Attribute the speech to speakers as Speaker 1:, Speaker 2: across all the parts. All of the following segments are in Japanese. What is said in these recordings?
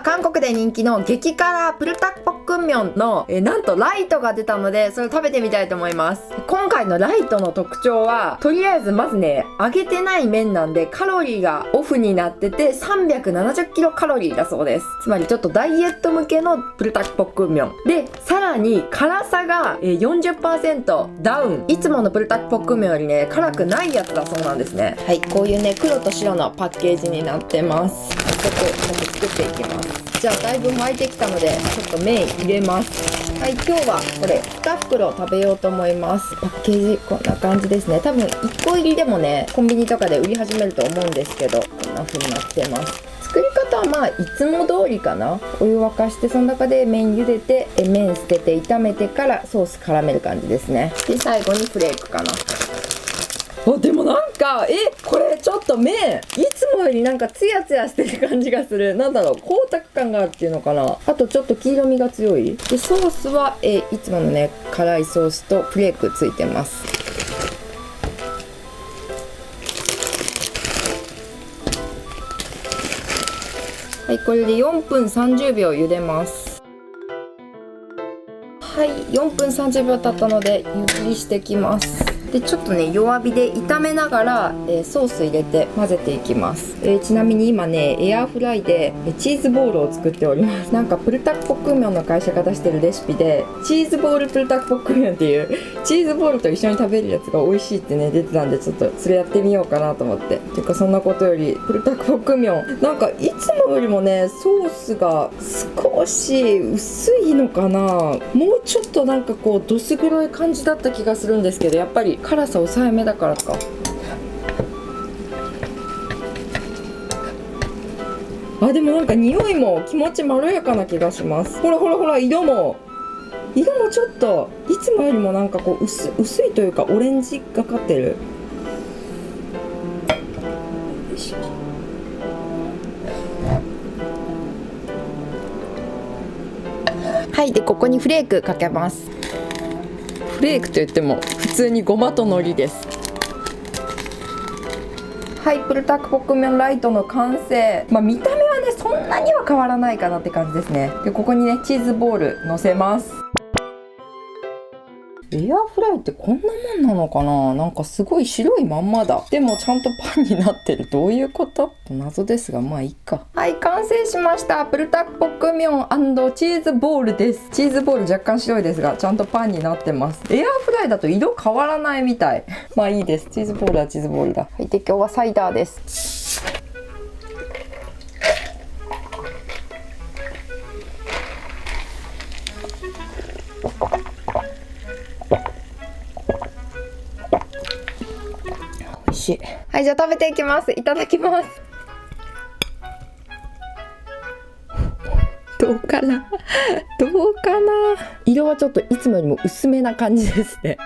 Speaker 1: 韓国で人気の激辛プルタクポックンミョンのなんとライトが出たので、それを食べてみたいと思います。今回のライトの特徴は、とりあえずまずね、揚げてない麺なんでカロリーがオフになってて370キロカロリーだそうです。つまりちょっとダイエット向けのプルタクポックンミョンで、さらに辛さが 40% ダウン。いつものプルタクポックンミョンよりね、辛くないやつだそうなんですね。はい、こういうね、黒と白のパッケージになってます。早速作っていきます。じゃあだいぶ沸いてきたので、ちょっと麺入れます。はい、今日はこれ2袋食べようと思います。パッケージこんな感じですね。多分1個入りでもね、コンビニとかで売り始めると思うんですけど、こんな風になってます。作り方はまあいつも通りかな。お湯沸かして、その中で麺茹でて、麺捨てて炒めてからソース絡める感じですね。で、最後にフレークかな。でもなんかこれちょっと麺いつもよりなんかツヤツヤしてる感じがする。なんだろう、光沢感があるっていうのかな。あとちょっと黄色みが強い。でソースはいつものね、辛いソースとフレークついてます。はい、これで4分30秒茹でます。はい、4分30秒経ったので湯切りしてきます。でちょっとね、弱火で炒めながら、ソース入れて混ぜていきます。ちなみに今ね、エアフライでチーズボールを作っております。なんかプルタクポックンミョンの会社が出してるレシピで、チーズボールプルタクポックンミョンっていうチーズボールと一緒に食べるやつが美味しいってね出てたんで、ちょっとそれやってみようかなと思って。てかそんなことよりプルタクポックンミョンなんかいつもよりもね、ソースが少し薄いのかな。もうちょっとなんかこうどす黒い感じだった気がするんですけど、やっぱり辛さ抑えめだからか。でもなんか匂いも気持ちまろやかな気がします。ほらほらほら、色もちょっといつもよりもなんかこう薄いというかオレンジがかってる。はい、でここにフレークかけます。フレークといっても普通にごまと海苔です。はい、プルタクポックンミョンライトの完成。見た目はね、そんなには変わらないかなって感じですね。でここにね、チーズボール乗せます。エアフライってこんなもんなのかな。なんかすごい白いまんまだ。でもちゃんとパンになってる。どういうこと？謎ですが、まあいいか。はい、完成しました。プルタクポックンミョン&チーズボールです。チーズボール若干白いですが、ちゃんとパンになってます。エアフライだと色変わらないみたい。まあいいです。チーズボールはチーズボールだ。はい、で今日はサイダーです。はい、じゃあ食べていきます。いただきます。どうかな色はちょっといつもよりも薄めな感じですね。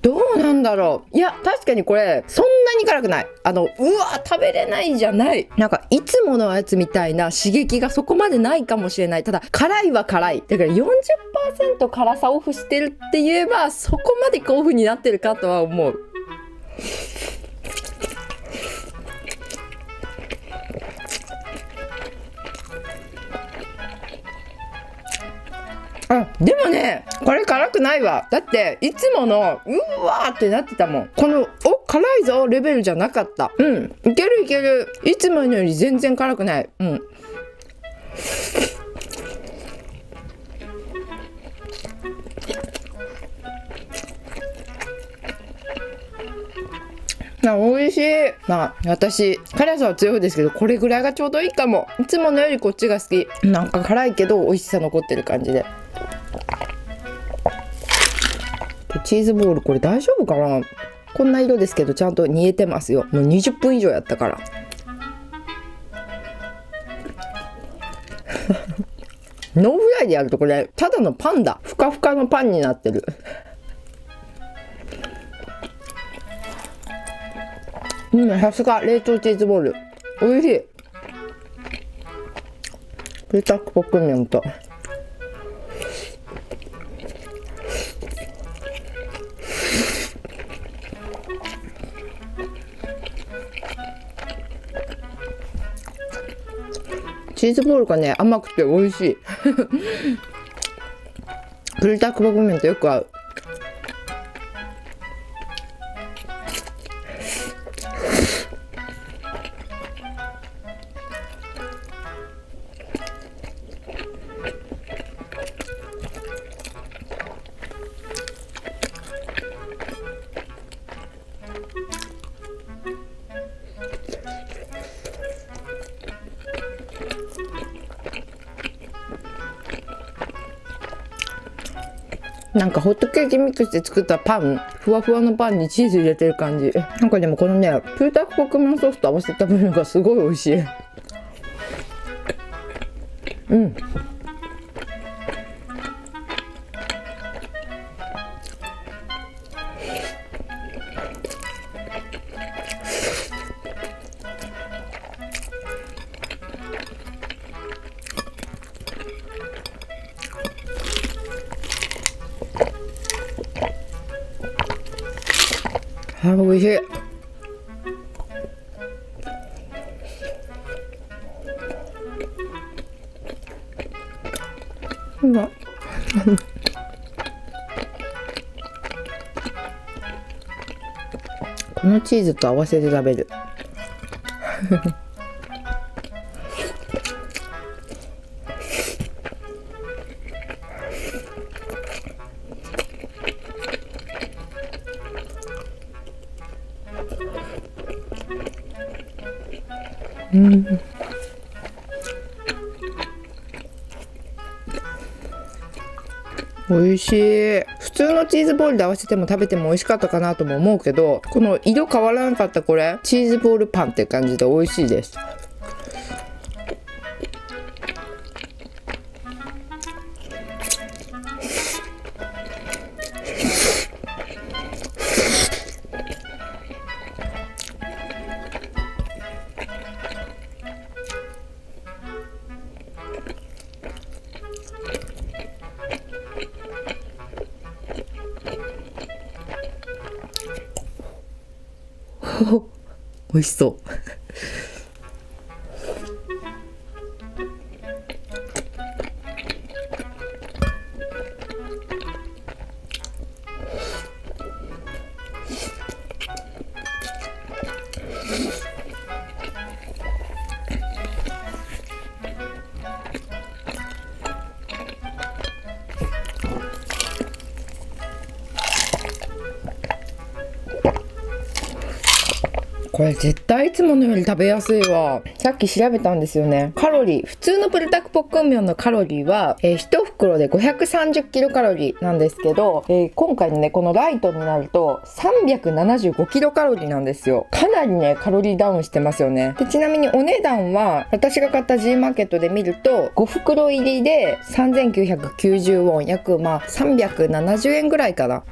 Speaker 1: どうなんだろう。いや、確かにこれそんなに辛くない。うわ食べれないじゃない。なんかいつものやつみたいな刺激がそこまでないかもしれない。ただ辛いは辛い。だから 40% 辛さオフしてるって言えば、そこまでオフになってるかとは思う。でもね、これ辛くないわ。だっていつものうわーってなってたもん。この辛いぞレベルじゃなかった。いけるいける。いつものより全然辛くない。美味しい。私辛さは強いですけど、これぐらいがちょうどいいかも。いつものよりこっちが好き。なんか辛いけど美味しさ残ってる感じで。チーズボールこれ大丈夫かな。こんな色ですけどちゃんと煮えてますよ。もう20分以上やったから。ノーフライでやるとこれただのパンだ。ふかふかのパンになってる。さすが冷凍チーズボール美味しい。ルタクポックンミョンとチーズボールがね甘くて美味しいプルタクポックンミョンとよく合う。なんかホットケーキミックスで作ったパン、ふわふわのパンにチーズ入れてる感じ。なんかでもこのねプルタクポックンミョンソースと合わせた部分がすごい美味しい。うん。あ、美味しい。うまっこのチーズと合わせて食べるうん、美味しい。普通のチーズボールで合わせても食べても美味しかったかなとも思うけど、この色変わらなかったこれチーズボールパンって感じで美味しいです。美味しそうこれ絶対いつものより食べやすいわ。さっき調べたんですよね。カロリー、普通のプルタクポックンミョンのカロリーは、1袋で530キロカロリーなんですけど、今回のねこのライトになると375キロカロリーなんですよ。かなりねカロリーダウンしてますよね。でちなみにお値段は私が買った G マーケットで見ると5袋入りで3990ウォン、約370円ぐらいかな。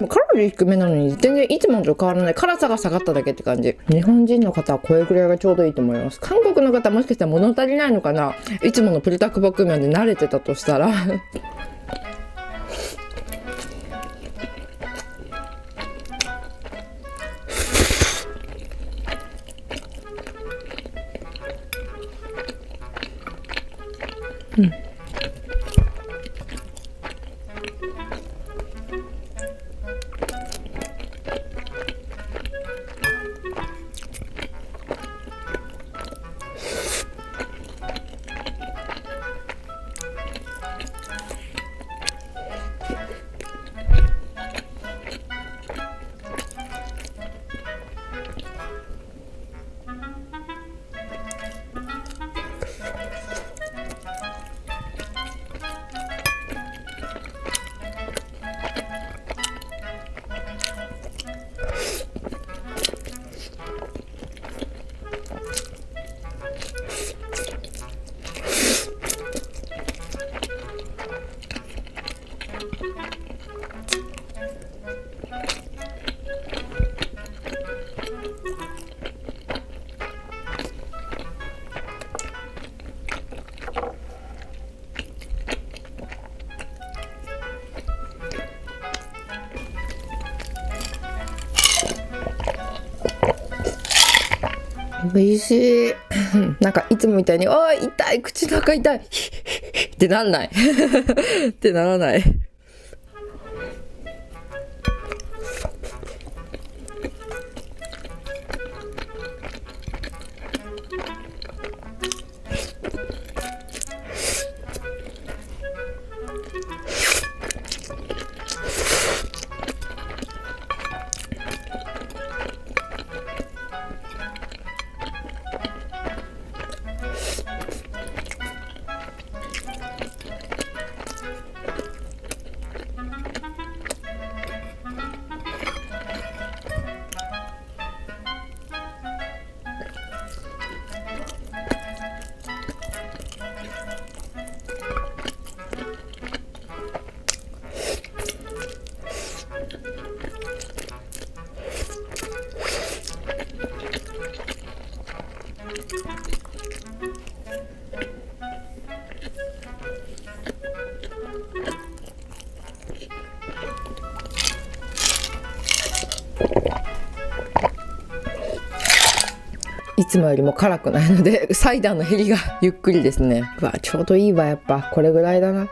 Speaker 1: カロリー低めなのに全然いつもと変わらない。辛さが下がっただけって感じ。日本人の方はこれぐらいがちょうどいいと思います。韓国の方もしかしたら物足りないのかな、いつものプルタクポックンミョンで慣れてたとしたらうん。美味しい。なんかいつもみたいに、あー痛い、口の中痛いってならないってならない。いつもよりも辛くないのでサイダーの減りがゆっくりですね。うわ、ちょうどいいわ。やっぱこれぐらいだな。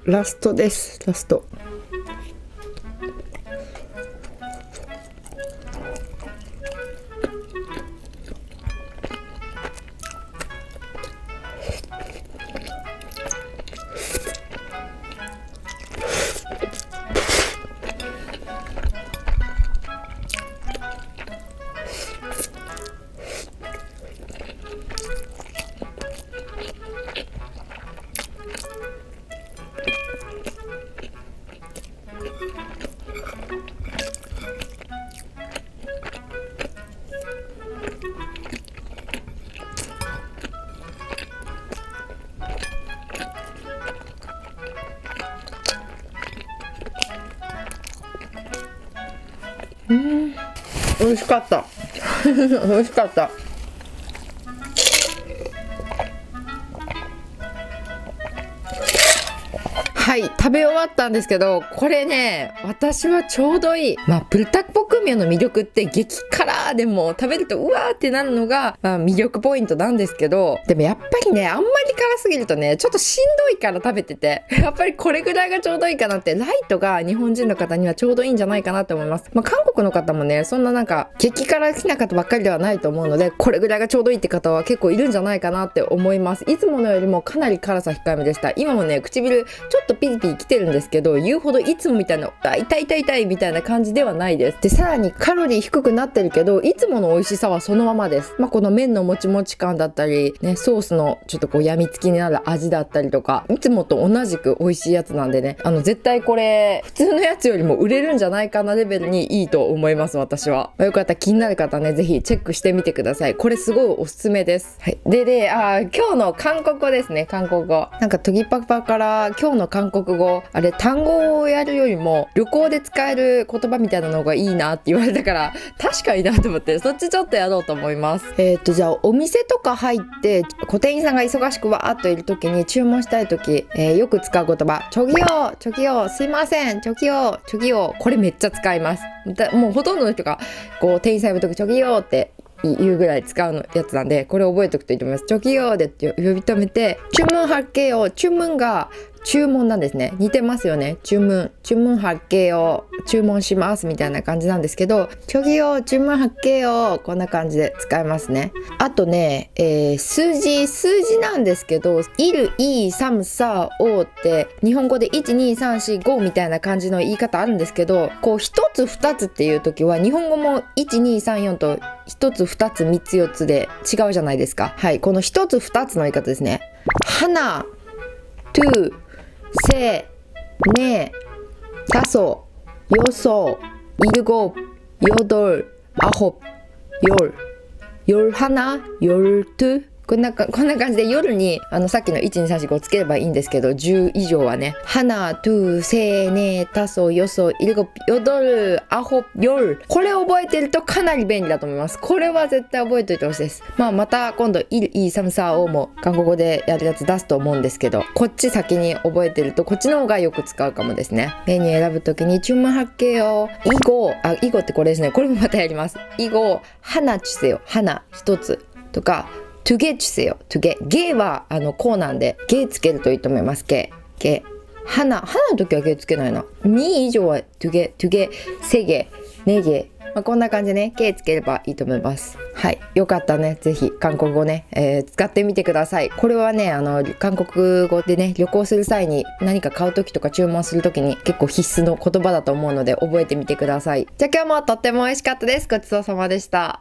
Speaker 1: ラストです。ラスト。美味しかった美味しかった。はい、食べ終わったんですけど、これね、私はちょうどいい。プルタクポクミョンの魅力って激辛でも食べるとうわーってなるのが、魅力ポイントなんですけど、でもやっぱりね、あんまり辛すぎるとね、ちょっとしんどいから食べてて、やっぱりこれぐらいがちょうどいいかなって、ライトが日本人の方にはちょうどいいんじゃないかなと思います。韓国の方もね、そんななんか激辛好きな方ばっかりではないと思うので、これぐらいがちょうどいいって方は結構いるんじゃないかなって思います。いつものよりもかなり辛さ控えめでした。今もね、唇ちょっとピリピリきてるんですけど、言うほどいつもみたいな痛い痛い痛いみたいな感じではないです。で、さらにカロリー低くなってるけど、いつもの美味しさはそのままです。この麺のもちもち感だったりね、ソースのちょっとこう病みつきになる味だったりとか、いつもと同じく美味しいやつなんでね、絶対これ普通のやつよりも売れるんじゃないかなレベルにいいと思います。私は。よかったら気になる方ね、ぜひチェックしてみてください。これすごいおすすめです。はい。で、今日の韓国語ですね。韓国語。なんかトギパパから今日の韓国語、あれ単語をやるよりも旅行で使える言葉みたいなのがいいなって言われたから、確かになと思って、そっちちょっとやろうと思います。じゃあお店とか入って店員さんが忙しくわーっといる時に注文したい時、よく使う言葉、チョギヨチョギヨすいませんチョギヨチョギヨ、これめっちゃ使います。もうほとんどの人がこう店員さん呼ぶ時チョギヨって言うぐらい使うのやつなんで、これ覚えておくといいと思います。チョキヨーでって呼び止めて、注文할게요。注文が注文なんですね。似てますよね。注文発見を注文しますみたいな感じなんですけど、저기요注文発見をこんな感じで使いますね。あとね、数字なんですけど、1、2、3、4、5って日本語で1、2、3、4、5みたいな感じの言い方あるんですけど、こう一つ二つっていう時は日本語も1、2、3、4と一つ二つ三つ四つで違うじゃないですか。はい、この一つ二つの言い方ですね。하나、둘、셋、넷、다섯、여섯、일곱、여덟、아홉、열、열하나、열둘こんな感じで夜にさっきの1,2,3,4,5つければいいんですけど、10以上はね、하나、둘、셋、넷、다섯、여섯、일곱、여덟、아홉、열これ覚えてるとかなり便利だと思います。これは絶対覚えておいてほしいです。また今度1、2、3、4、5も韓国語でやるやつ出すと思うんですけど、こっち先に覚えてるとこっちの方がよく使うかもですね。メニュー選ぶときに注文発見よ。이거ってこれですね。これもまたやります。이거 하나 주세요。하나一つとか。두 개 주세요。두 개。ゲはこうなんで、ゲつけるといいと思います。ゲ。花の時はゲつけないな。2以上は두 개、세 개、네 개。こんな感じでね、ゲつければいいと思います。はい。よかったね。ぜひ韓国語ね、使ってみてください。これはね、韓国語でね、旅行する際に何か買う時とか注文する時に結構必須の言葉だと思うので覚えてみてください。じゃあ今日もとっても美味しかったです。ごちそうさまでした。